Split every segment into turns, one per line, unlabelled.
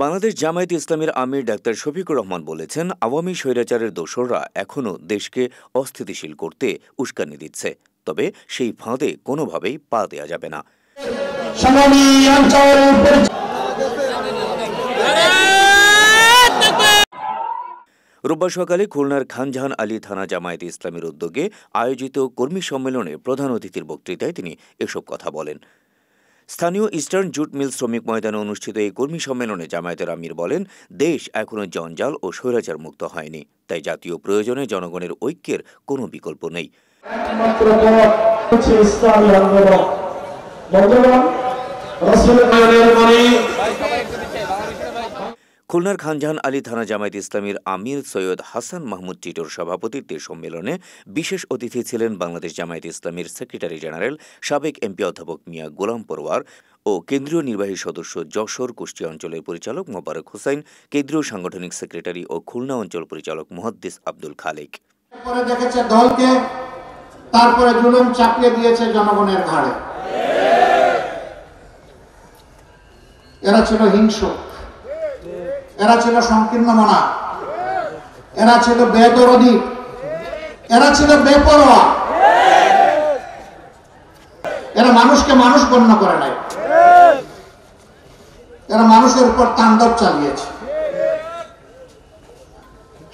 বাংলাদেশ জামায়াতে ইসলামীর আমির ডাক্তার শফিকুর রহমান বলেছেন, আওয়ামী স্বৈরাচারের দোসররা এখনও দেশকে অস্থিতিশীল করতে উস্কানি দিচ্ছে, তবে সেই ফাঁদে কোনোভাবেই পা দেওয়া যাবে না। রোববার সকালে খুলনার খানজাহান আলী থানা জামায়াতে ইসলামীর উদ্যোগে আয়োজিত কর্মী সম্মেলনে প্রধান অতিথির বক্তৃতায় তিনি এসব কথা বলেন। স্থানীয় ইস্টার্ন জুট মিল শ্রমিক ময়দানে অনুষ্ঠিত এই কর্মী সম্মেলনে জামায়াতের আমির বলেন, দেশ এখনও জঞ্জাল ও স্বৈরাচার মুক্ত হয়নি, তাই জাতীয় প্রয়োজনে জনগণের ঐক্যের কোনো বিকল্প নেই। খুলনার খানজাহান আলী থানা জামায়াত ইসলামীর আমির সৈয়দ হাসান মাহমুদ টিটোর সভাপতিত্বে সম্মেলনে বিশেষ অতিথি ছিলেন বাংলাদেশ জামায়াত ইসলামীর সেক্রেটারি জেনারেল সাবেক এমপি অধ্যাপক মিয়া গোলাম পরওয়ার ও কেন্দ্রীয় নির্বাহী সদস্য যশোর কুষ্টিয়া অঞ্চলের পরিচালক মোবারক হোসাইন, কেন্দ্রীয় সাংগঠনিক সেক্রেটারি ও খুলনা অঞ্চল পরিচালক মুহাদ্দিস আব্দুল খালেক।
দেখেছে দলকে, তারপরে জুলুম চাপিয়ে দিয়েছে জনগণের ঘাড়ে। এরা ছিল হিংস্র, এরা ছিল সংকীর্ণ মনা, এরা ছিল বেদরদি, এরা ছিল বেপরোয়া, এরা মানুষকে মানুষ গণ্য করে নাই, এরা মানুষের উপর তাণ্ডব চালিয়েছে।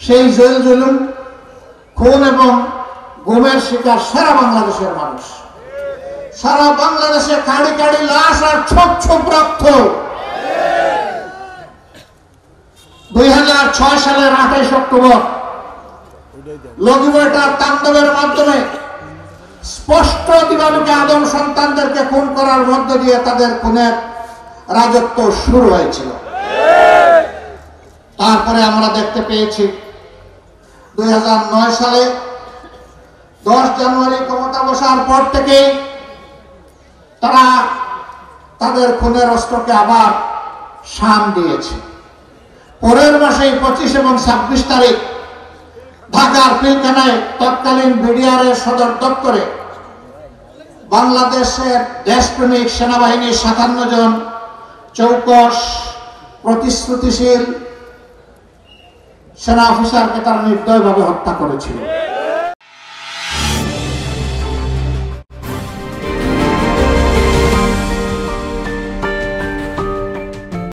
সেই জেল জুলুম, খুন এবং গুমের শিকার সারা বাংলাদেশের মানুষ। সারা বাংলাদেশে কাড়ি কাড়ি লাশ আর ছোপ ছোপ রক্ত। 2006 সালের 28 অক্টোবর লগিবইটার তাণ্ডবের মাধ্যমে স্পষ্ট দিবালোকে আদম সন্তানদেরকে খুন করার মধ্য দিয়ে তাদের খুনের রাজত্ব শুরু হয়েছিল। তারপরে আমরা দেখতে পেয়েছি 2009 সালে 10 জানুয়ারি ক্ষমতা বসার পর থেকে তারা তাদের খুনের অস্ত্রকে আবার শান দিয়েছে। পরের মাসে 25 এবং 26 তারিখ ঢাকার পিলখানায় তৎকালীন বিডিআরের সদর দপ্তরে বাংলাদেশের দেশপ্রেমিক সেনাবাহিনীর 57 জন চৌকস প্রতিশ্রুতিশীল সেনা অফিসারকে তারা নির্দয়ভাবে হত্যা করেছিল।